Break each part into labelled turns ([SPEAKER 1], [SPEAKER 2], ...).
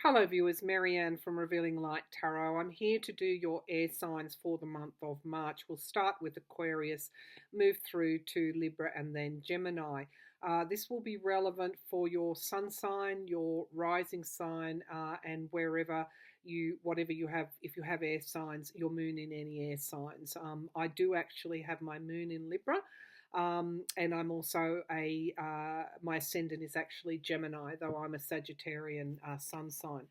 [SPEAKER 1] Hello, viewers. Marianne from Revealing Light Tarot. I'm here to do your air signs for the month of March. We'll start with Aquarius, move through to Libra, and then Gemini. This will be relevant for your sun sign, your rising sign, and whatever you have, if you have air signs, your moon in any air signs. I do actually have my moon in Libra. And I'm also my ascendant is actually Gemini, though I'm a Sagittarian sun sign.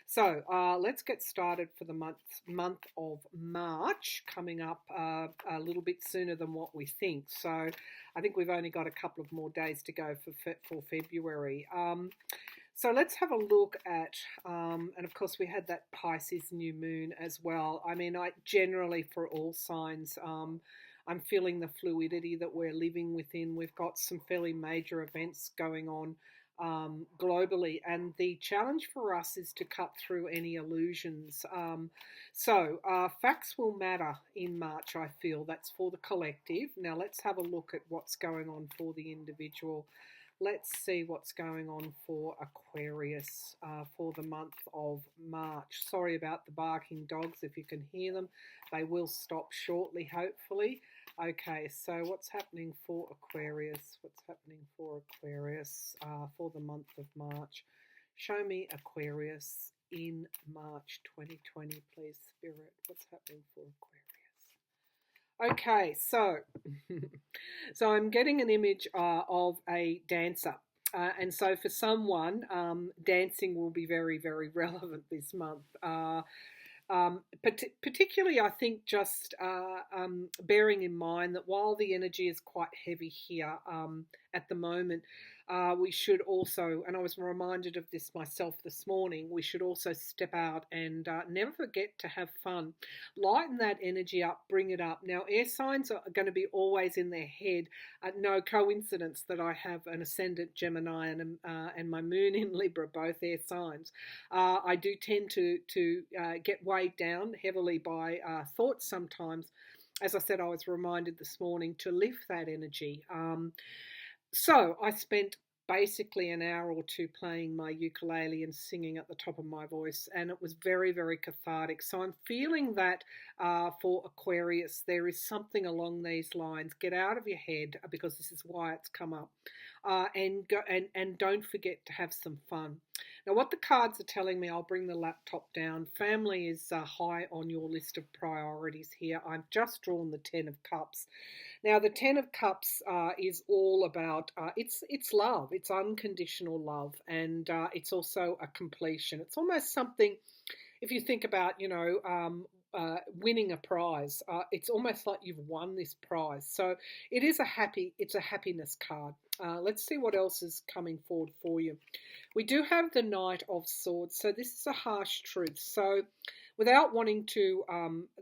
[SPEAKER 1] So let's get started for the month of March, coming up a little bit sooner than what we think. So I think we've only got a couple of more days to go for February. So let's have a look at, and of course we had that Pisces new moon as well. I mean, I generally for all signs, I'm feeling the fluidity that we're living within. We've got some fairly major events going on globally, and the challenge for us is to cut through any illusions. Facts will matter in March, I feel. That's for the collective. Now let's have a look at what's going on for the individual. Let's see what's going on for Aquarius for the month of March. Sorry about the barking dogs if you can hear them. They will stop shortly, hopefully. Okay, so what's happening for Aquarius? What's happening for Aquarius for the month of March? Show me Aquarius in March 2020, please, Spirit. What's happening for Aquarius? Okay, so so I'm getting an image of a dancer. And so for someone, dancing will be very, very relevant this month. Particularly, I think just bearing in mind that while the energy is quite heavy here at the moment, we should also, and I was reminded of this myself this morning, we should also step out and never forget to have fun. Lighten that energy up, bring it up. Now, air signs are going to be always in their head. No coincidence that I have an ascendant Gemini and my moon in Libra, both air signs. I do tend to get weighed down heavily by thoughts sometimes. As I said, I was reminded this morning to lift that energy. So I spent basically an hour or two playing my ukulele and singing at the top of my voice, and it was very, very cathartic. So I'm feeling that for Aquarius, there is something along these lines. Get out of your head, because this is why it's come up, and don't forget to have some fun. Now, what the cards are telling me, I'll bring the laptop down. Family is high on your list of priorities here. I've just drawn the Ten of Cups. Now, the Ten of Cups is all about, it's love. It's unconditional love, and it's also a completion. It's almost something, if you think about, winning a prize, it's almost like you've won this prize. So it's a happiness card. Let's see what else is coming forward for you. We do have the Knight of Swords. So this is a harsh truth. So without wanting to,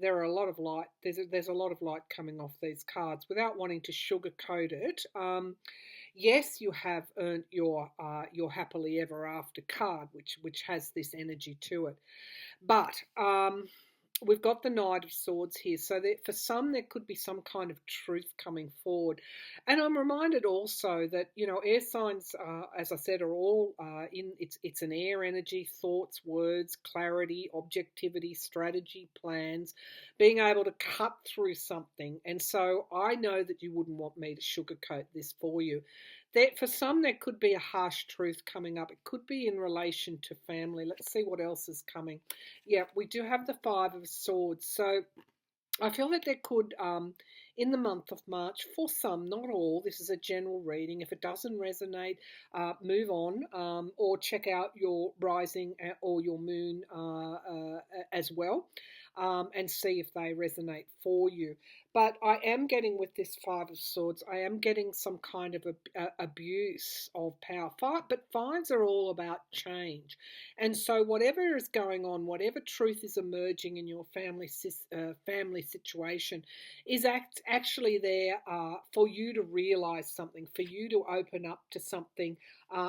[SPEAKER 1] there are a lot of light. There's a lot of light coming off these cards. Without wanting to sugarcoat it, yes, you have earned your happily ever after card, which has this energy to it. But we've got the Knight of Swords here, so that for some there could be some kind of truth coming forward. And I'm reminded also that air signs, as I said, are all it's an air energy: thoughts, words, clarity, objectivity, strategy, plans, being able to cut through something. And so I know that you wouldn't want me to sugarcoat this for you. For some, there could be a harsh truth coming up. It could be in relation to family. Let's see what else is coming. Yeah, we do have the Five of Swords. So I feel that there could, in the month of March, for some, not all, this is a general reading. If it doesn't resonate, move on, or check out your rising or your moon as well, and see if they resonate for you. But I am getting, with this Five of Swords, I am getting some kind of abuse of power. But fives are all about change. And so whatever is going on, whatever truth is emerging in your family situation is actually there for you to realize something, for you to open up to something,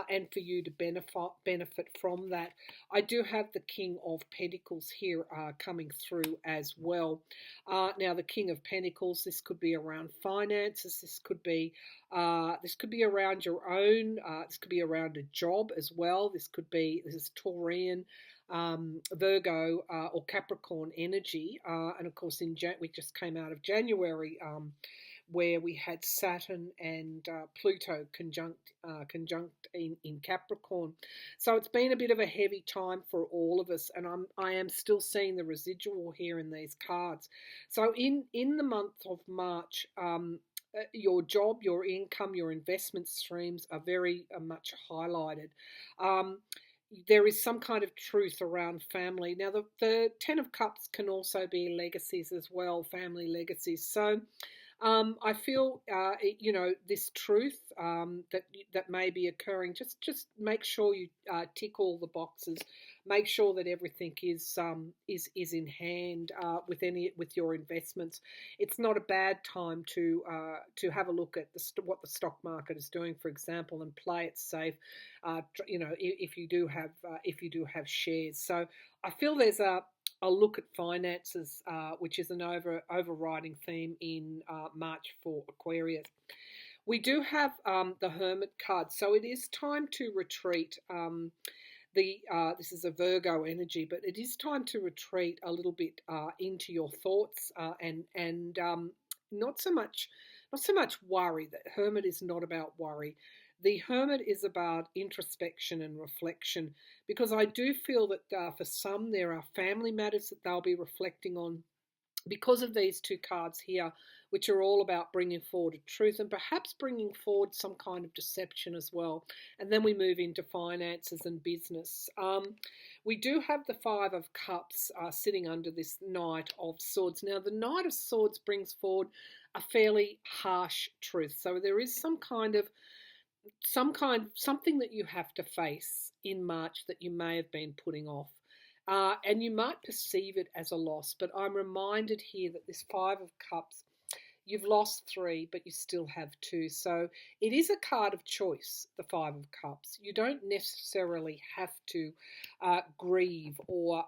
[SPEAKER 1] and for you to benefit from that. I do have the King of Pentacles here coming through as well. Now, the King of Pentacles vehicles. This could be around finances. This could be around your own. This could be around a job as well. This is Taurian, Virgo, or Capricorn energy. And of course, we just came out of January, where we had Saturn and Pluto conjunct in Capricorn. So it's been a bit of a heavy time for all of us, and I am still seeing the residual here in these cards. So in the month of March, your job, your income, your investment streams are very much highlighted. There is some kind of truth around family. Now, the Ten of Cups can also be legacies as well, family legacies. So I feel, this truth that may be occurring. Just make sure you tick all the boxes. Make sure that everything is in hand with your investments. It's not a bad time to have a look at what the stock market is doing, for example, and play it safe. If you do have shares. So I feel there's a look at finances, which is an overriding theme in March for Aquarius. We do have the Hermit card, so it is time to retreat. This is a Virgo energy, but it is time to retreat a little bit into your thoughts and not so much worry. That Hermit is not about worry. The Hermit is about introspection and reflection, because I do feel that for some there are family matters that they'll be reflecting on because of these two cards here, which are all about bringing forward a truth and perhaps bringing forward some kind of deception as well. And then we move into finances and business. We do have the Five of Cups sitting under this Knight of Swords. Now, the Knight of Swords brings forward a fairly harsh truth. So there is something that you have to face in March that you may have been putting off. And you might perceive it as a loss, but I'm reminded here that this Five of Cups, you've lost 3, but you still have 2. So it is a card of choice, the Five of Cups. You don't necessarily have to grieve or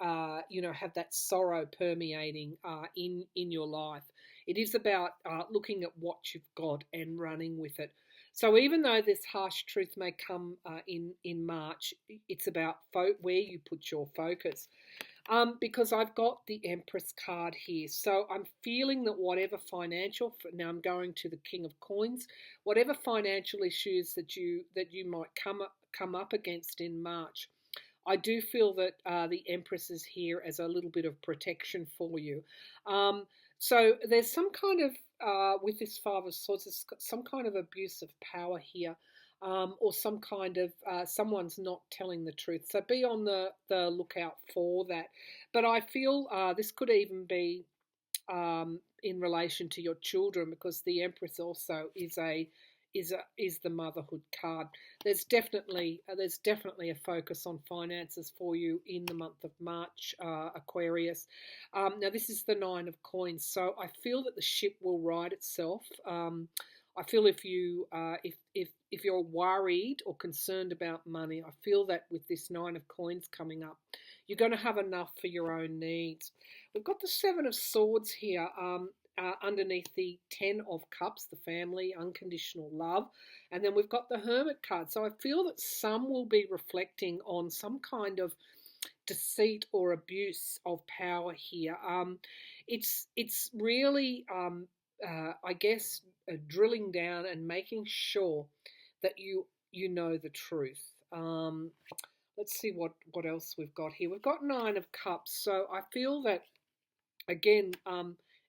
[SPEAKER 1] have that sorrow permeating in your life. It is about looking at what you've got and running with it. So even though this harsh truth may come in March, it's about where you put your focus. Because I've got the Empress card here. So I'm feeling that whatever financial, now I'm going to the King of Coins, whatever financial issues that you might come up against in March, I do feel that the Empress is here as a little bit of protection for you. So there's some kind of, with this Five of Swords, there's some kind of abuse of power here, or some kind of, someone's not telling the truth. So be on the lookout for that. But I feel this could even be in relation to your children, because the Empress also is the motherhood card. There's definitely a focus on finances for you in the month of March, Aquarius. Now this is the Nine of Coins, so I feel that the ship will right itself. I feel if you're worried or concerned about money, I feel that with this Nine of Coins coming up, you're going to have enough for your own needs. We've got the Seven of Swords here. Underneath the Ten of Cups, the family, unconditional love. And then we've got the Hermit card. So I feel that some will be reflecting on some kind of deceit or abuse of power here. It's really, I guess, drilling down and making sure that you know the truth. Let's see what else we've got here. We've got Nine of Cups. So I feel that, again,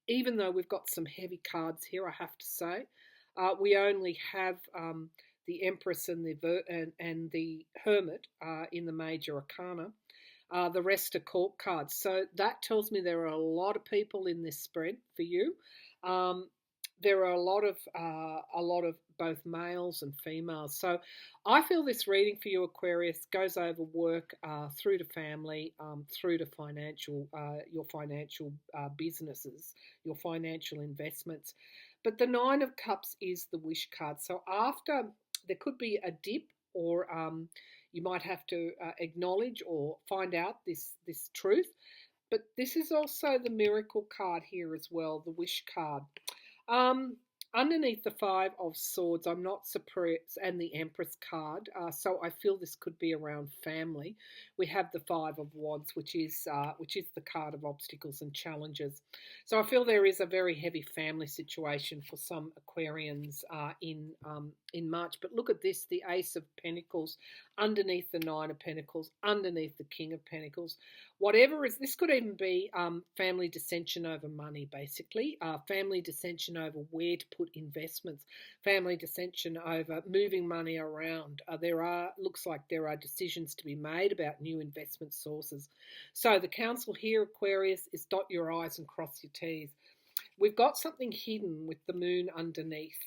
[SPEAKER 1] even though we've got some heavy cards here, I have to say, we only have the Empress and the Hermit in the major arcana. The rest are court cards. So that tells me there are a lot of people in this spread for you. There are a lot of both males and females. So I feel this reading for you, Aquarius, goes over work, through to family, through to your financial businesses, your financial investments. But the Nine of Cups is the wish card. So after, there could be a dip, or you might have to acknowledge or find out this truth. but this is also the miracle card here as well, the wish card. Um, Underneath the Five of Swords, I'm not surprised, and the Empress card. So I feel this could be around family. We have the Five of Wands, which is the card of obstacles and challenges. So I feel there is a very heavy family situation for some Aquarians in March. But look at this: the Ace of Pentacles, underneath the Nine of Pentacles, underneath the King of Pentacles. Whatever is, this could even be family dissension over money, basically, family dissension over where to put investments, family dissension over moving money around. Looks like there are decisions to be made about new investment sources. So the counsel here, Aquarius, is dot your I's and cross your T's. We've got something hidden with the moon underneath.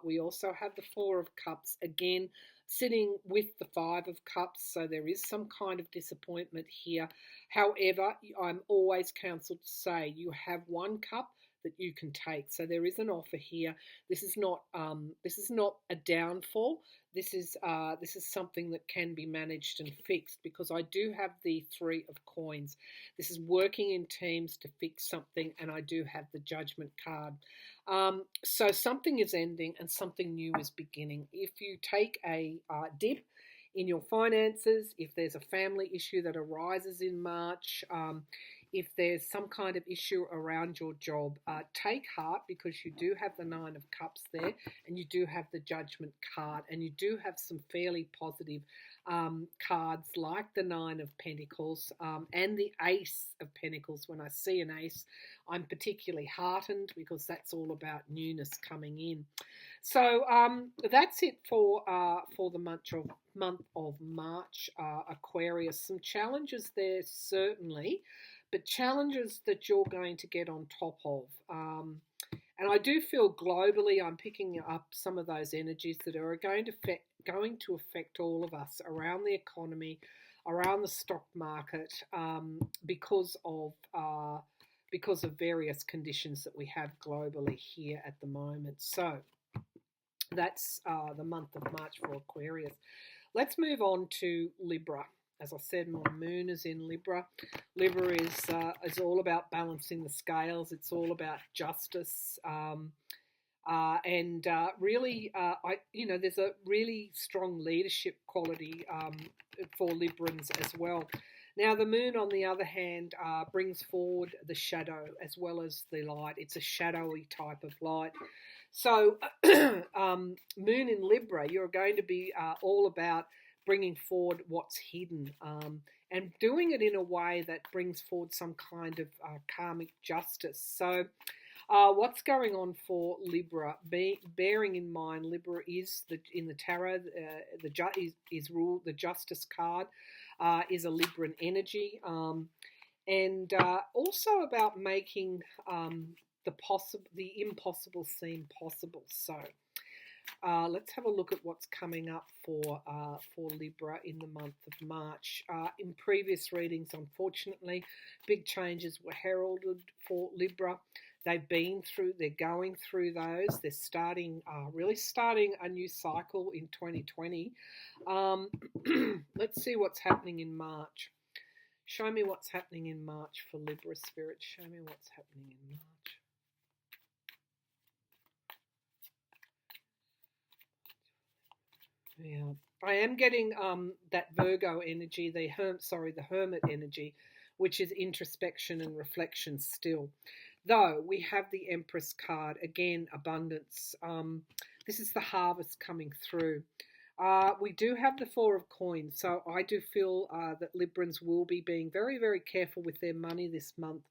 [SPEAKER 1] We also have the Four of Cups, again, sitting with the Five of Cups, so there is some kind of disappointment here. However, I'm always counseled to say you have one cup that you can take. So there is an offer here. This is not a downfall. This is something that can be managed and fixed, because I do have the Three of Coins. This is working in teams to fix something, and I do have the Judgment card. So something is ending and something new is beginning. If you take a dip in your finances, if there's a family issue that arises in March, if there's some kind of issue around your job, take heart, because you do have the Nine of Cups there, and you do have the Judgment card, and you do have some fairly positive cards like the Nine of Pentacles and the Ace of Pentacles. When I see an ace, I'm particularly heartened, because that's all about newness coming in. So that's it for the month of March, Aquarius. Some challenges there, certainly, but challenges that you're going to get on top of. And I do feel globally I'm picking up some of those energies that are going to affect all of us around the economy, around the stock market, because of various conditions that we have globally here at the moment. So that's the month of March for Aquarius. Let's move on to Libra. As I said, my moon is in Libra. Libra is all about balancing the scales. It's all about justice, and really, there's a really strong leadership quality for Librans as well. Now, the moon, on the other hand, brings forward the shadow as well as the light. It's a shadowy type of light. So, moon in Libra, you're going to be all about bringing forward what's hidden, and doing it in a way that brings forward some kind of karmic justice. So what's going on for Libra? Bearing in mind, Libra is in the tarot, is ruled, the Justice card is a Libran energy, and also about making the impossible seem possible. So let's have a look at what's coming up for Libra in the month of March. In previous readings, unfortunately, big changes were heralded for Libra. They're going through those. They're really starting a new cycle in 2020. Let's see what's happening in March. Show me what's happening in March for Libra, Spirit. Show me what's happening in March. Yeah, I am getting that Virgo energy, the Hermit energy, which is introspection and reflection still. Though we have the Empress card, again, abundance. This is the harvest coming through. We do have the Four of Coins, so I do feel that Librans will be being very, very careful with their money this month.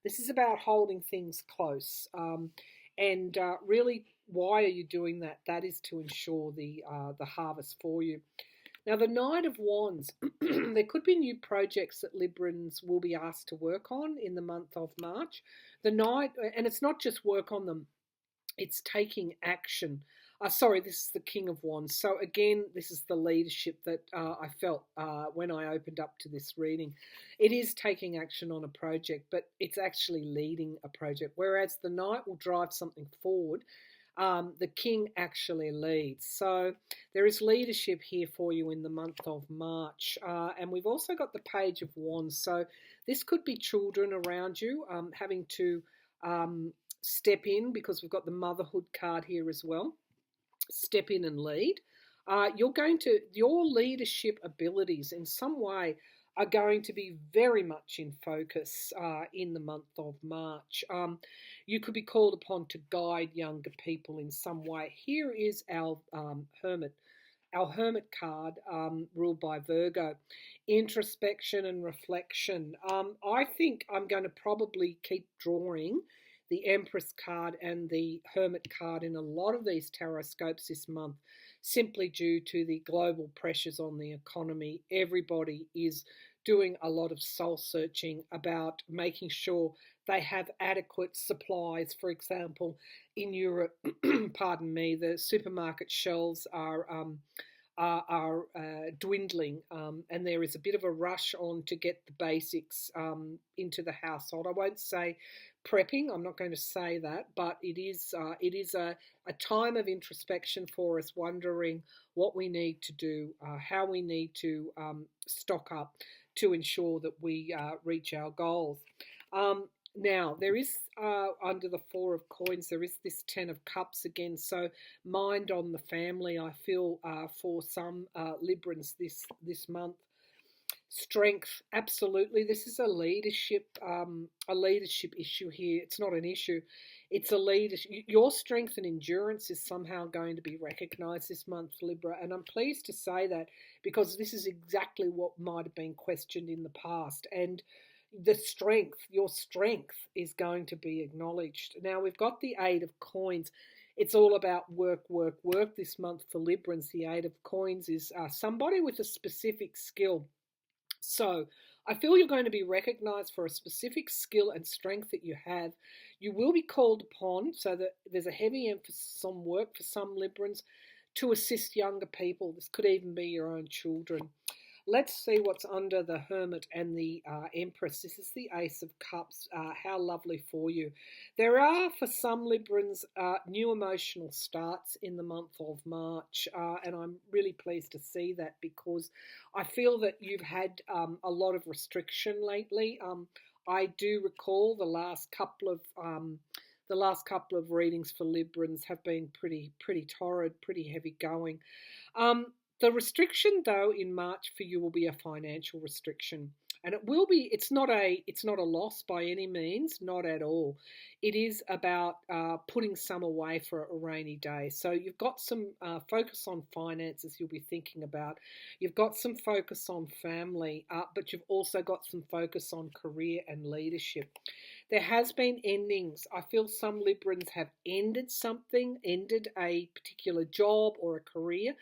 [SPEAKER 1] This is about holding things close, and really, why are you doing that? That is to ensure the harvest for you. Now, the Knight of Wands, there could be new projects that Librans will be asked to work on in the month of March. The Knight, and it's not just work on them, it's taking action. This is the King of Wands. So again, this is the leadership that I felt when I opened up to this reading. It is taking action on a project, but it's actually leading a project, whereas the Knight will drive something forward. the king actually leads. So there is leadership here for you in the month of March. And we've also got the Page of Wands. So this could be children around you having to step in, because we've got the motherhood card here as well. Step in and lead. Your leadership abilities in some way are going to be very much in focus in the month of March. You could be called upon to guide younger people in some way. Here is our hermit. Our Hermit card, ruled by Virgo. Introspection and reflection. I think I'm going to probably keep drawing the Empress card and the Hermit card in a lot of these tarot scopes this month, simply due to the global pressures on the economy. Everybody is doing a lot of soul searching about making sure they have adequate supplies. For example, in Europe, pardon me, the supermarket shelves are dwindling, and there is a bit of a rush on to get the basics into the household. I won't say prepping, I'm not going to say that, but it is a time of introspection for us, wondering what we need to do, how we need to stock up to ensure that we reach our goals. Now, there is, under the Four of Coins, there is this Ten of Cups again. So mind on the family, I feel, for some Librans this month. Strength, absolutely. This is a leadership issue here. It's not an issue. It's a leadership. Your strength and endurance is somehow going to be recognised this month, Libra. And I'm pleased to say that, because this is exactly what might have been questioned in the past. And your strength is going to be acknowledged. Now, we've got the Eight of Coins. It's all about work, work, work this month for Librans. The Eight of Coins is somebody with a specific skill. So I feel you're going to be recognized for a specific skill and strength that you have. You will be called upon, so that there's a heavy emphasis on work for some Librans, to assist younger people. This could even be your own children. Let's see what's under the Hermit and the Empress. This is the Ace of Cups. How lovely for you. There are, for some Librans, new emotional starts in the month of March, and I'm really pleased to see that, because I feel that you've had a lot of restriction lately. I do recall the last couple of readings for Librans have been pretty torrid, pretty heavy going. The restriction, though, in March for you will be a financial restriction, and it will be. It's not a loss by any means, not at all. It is about putting some away for a rainy day. So you've got some focus on finances you'll be thinking about. You've got some focus on family, but you've also got some focus on career and leadership. There has been endings. I feel some Librans have ended something, ended a particular job or a career,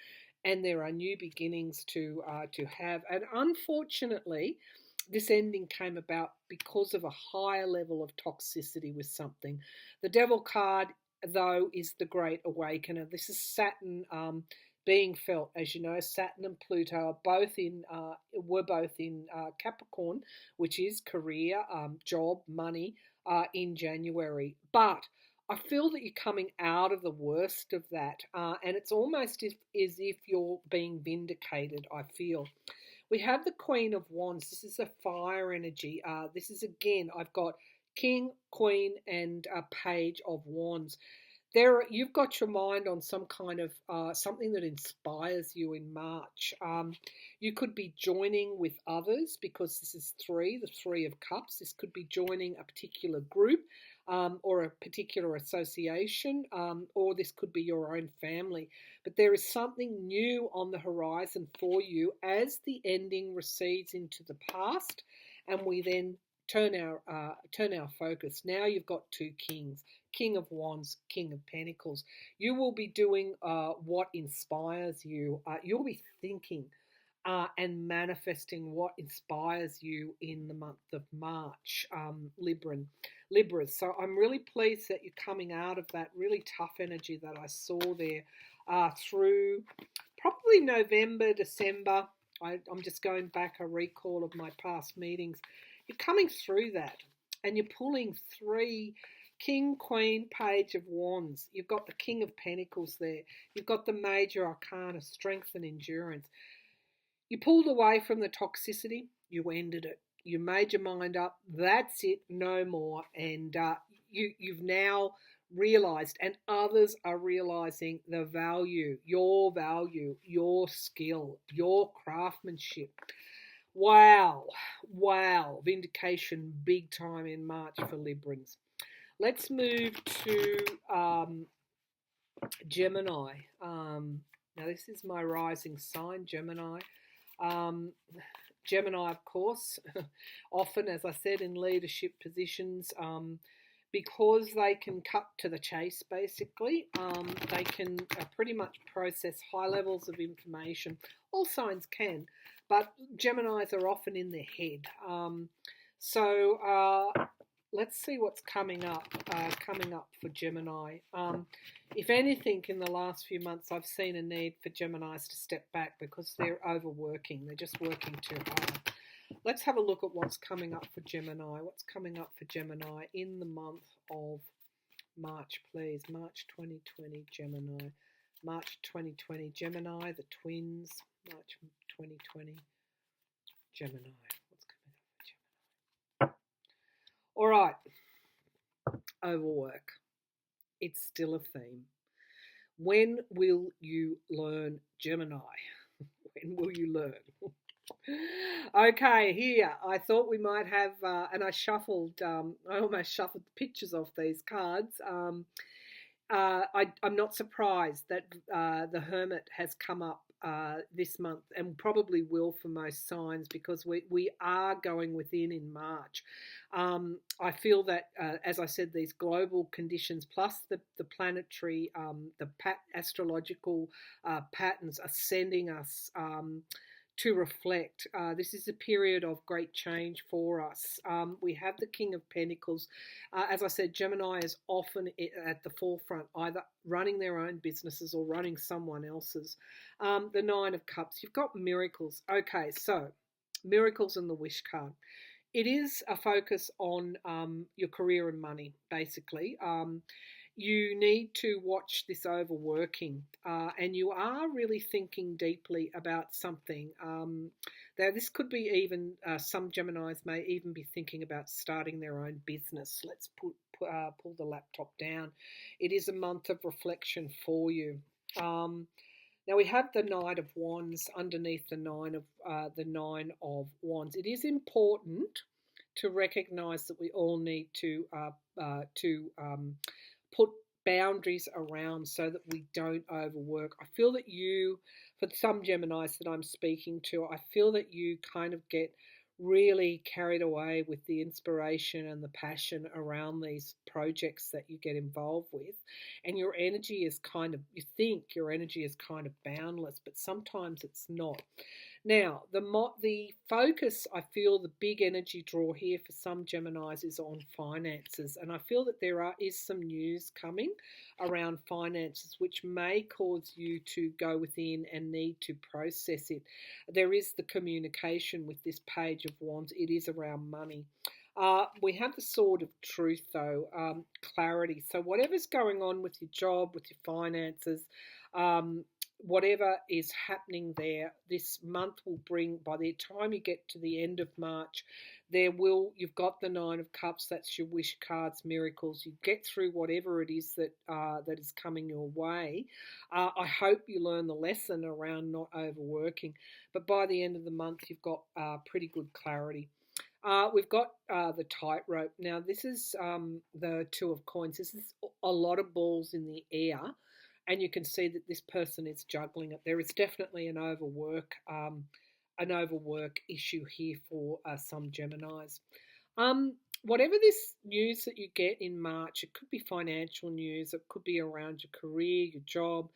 [SPEAKER 1] and there are new beginnings to have. And unfortunately, this ending came about because of a higher level of toxicity with something. The Devil card, though, is the Great Awakener. This is Saturn being felt. As you know, Saturn and Pluto were both in Capricorn, which is career, job, money, in January. But I feel that you're coming out of the worst of that, and it's almost as if you're being vindicated, I feel. We have the Queen of Wands. This is a fire energy. This is, again, I've got King, Queen, and a Page of Wands. You've got your mind on some kind of something that inspires you in March. You could be joining with others, because this is the Three of Cups. This could be joining a particular group, or a particular association, or this could be your own family. But there is something new on the horizon for you as the ending recedes into the past, and we then turn our focus. Now you've got two kings, King of Wands, King of Pentacles. You will be doing what inspires you. You'll be thinking and manifesting what inspires you in the month of March, Libras. So I'm really pleased that you're coming out of that really tough energy that I saw there through probably November, December. I'm just going back a recall of my past meetings. You're coming through that, and you're pulling three King, Queen, Page of Wands. You've got the King of Pentacles there. You've got the major arcana, strength and endurance. You pulled away from the toxicity. You ended it. You made your mind up. That's it. No more. And you've now realized, and others are realizing the value, your skill, your craftsmanship. Wow. Vindication big time in March for Librans. Let's move to Gemini. Now, this is my rising sign, Gemini. Gemini, of course, often, as I said, in leadership positions, because they can cut to the chase, basically. They can pretty much process high levels of information. All signs can, but Geminis are often in their head. Let's see what's coming up for Gemini. If anything, in the last few months, I've seen a need for Geminis to step back because they're overworking. They're just working too hard. Let's have a look at what's coming up for Gemini. What's coming up for Gemini in the month of March, please? March 2020, Gemini. March 2020, Gemini, the twins. March 2020, Gemini. What's coming up for Gemini? All right. Overwork. It's still a theme. When will you learn, Gemini? When will you learn? Okay, here, I thought we might have, and I almost shuffled the pictures off these cards. I'm not surprised that the Hermit has come up this month, and probably will for most signs, because we are going within in March. I feel that, as I said, these global conditions plus the planetary, astrological patterns are sending us to reflect. This is a period of great change for us. We have the King of Pentacles. As I said, Gemini is often at the forefront, either running their own businesses or running someone else's. The Nine of Cups. You've got miracles. Okay, so miracles and the wish card. It is a focus on your career and money, basically. You need to watch this overworking, and you are really thinking deeply about something. Now, this could be even, some Geminis may even be thinking about starting their own business. Let's pull the laptop down. It is a month of reflection for you. Now we have the Knight of Wands underneath the Nine of Wands. It is important to recognise that we all need to put boundaries around so that we don't overwork. I feel that for some Geminis that I'm speaking to, I feel that you kind of get really carried away with the inspiration and the passion around these projects that you get involved with, and your energy is you think your energy is kind of boundless, but sometimes it's not. Now, the focus, I feel the big energy draw here for some Geminis is on finances, and I feel that there is some news coming around finances which may cause you to go within and need to process it. There is the communication with this Page of Wands. It is around money. We have the Sword of Truth, though, clarity. So whatever's going on with your job, with your finances, whatever is happening there, this month will bring, by the time you get to the end of March, you've got the Nine of Cups, that's your wish cards, miracles. You get through whatever it is that is coming your way. I hope you learn the lesson around not overworking, but by the end of the month, you've got pretty good clarity. We've got the Tightrope. Now, this is the Two of Coins. This is a lot of balls in the air, and you can see that this person is juggling it. There is definitely an overwork issue here for some Geminis. Whatever this news that you get in March, it could be financial news, it could be around your career, your job,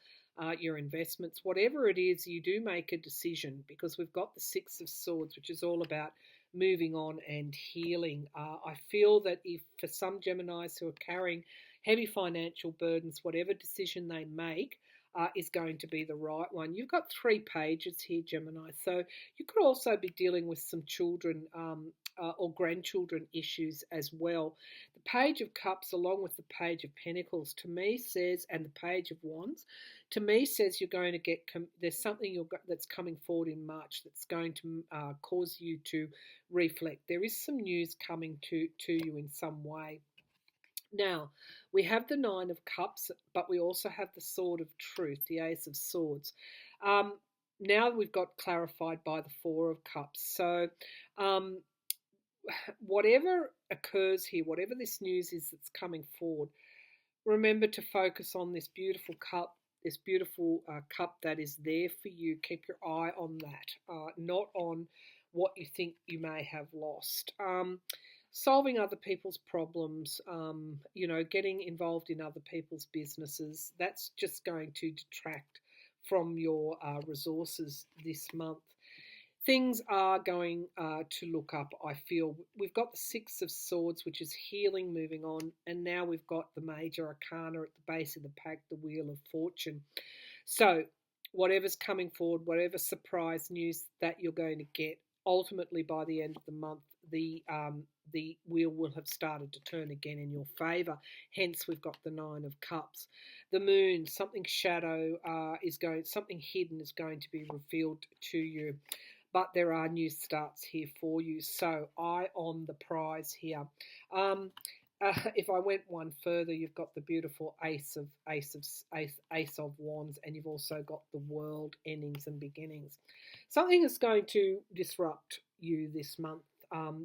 [SPEAKER 1] your investments, whatever it is, you do make a decision, because we've got the Six of Swords, which is all about moving on and healing. I feel that if for some Geminis who are carrying heavy financial burdens, whatever decision they make, is going to be the right one. You've got 3 pages here, Gemini, so you could also be dealing with some children or grandchildren issues as well. The Page of Cups, along with the Page of Pentacles, to me says, and the Page of Wands, to me says you're going to get, there's something that's coming forward in March that's going to cause you to reflect. There is some news coming to you in some way. Now, we have the Nine of Cups, but we also have the Sword of Truth, the Ace of Swords. Now we've got clarified by the Four of Cups. So whatever occurs here, whatever this news is that's coming forward, remember to focus on this beautiful cup, cup that is there for you. Keep your eye on that, not on what you think you may have lost. Solving other people's problems, getting involved in other people's businesses, that's just going to detract from your resources this month. Things are going to look up, I feel. We've got the Six of Swords, which is healing, moving on, and now we've got the Major Arcana at the base of the pack, the Wheel of Fortune. So whatever's coming forward, whatever surprise news that you're going to get, ultimately by the end of the month, the wheel will have started to turn again in your favour. Hence, we've got the Nine of Cups. The Moon, something something hidden is going to be revealed to you. But there are new starts here for you. So, eye on the prize here. If I went one further, you've got the beautiful Ace of Wands, and you've also got the World, endings and beginnings. Something is going to disrupt you this month,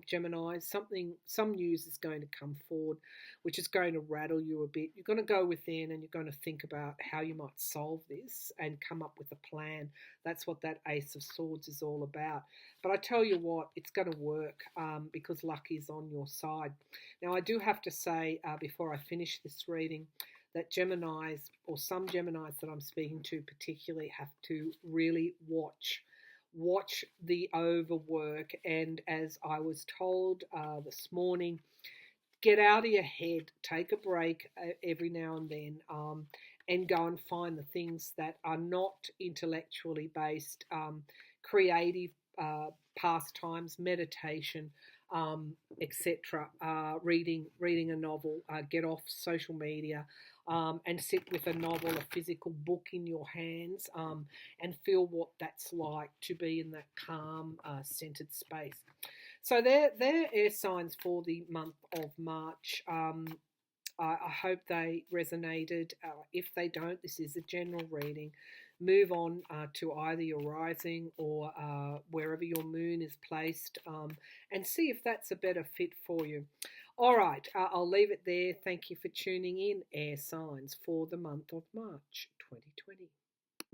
[SPEAKER 1] Gemini. Some news is going to come forward, which is going to rattle you a bit. You're going to go within and you're going to think about how you might solve this and come up with a plan. That's what that Ace of Swords is all about. But I tell you what, it's going to work because luck is on your side. Now, I do have to say before I finish this reading that Geminis, or some Geminis that I'm speaking to particularly, have to really watch the overwork. And as I was told this morning, get out of your head, take a break every now and then, and go and find the things that are not intellectually based, creative pastimes, meditation, etc. Reading a novel, get off social media, and sit with a novel, a physical book in your hands, and feel what that's like to be in that calm, centered space. So they're air signs for the month of March. I hope they resonated. If they don't, this is a general reading. Move on to either your rising or wherever your moon is placed, and see if that's a better fit for you. All right, I'll leave it there. Thank you for tuning in, air signs, for the month of March 2020.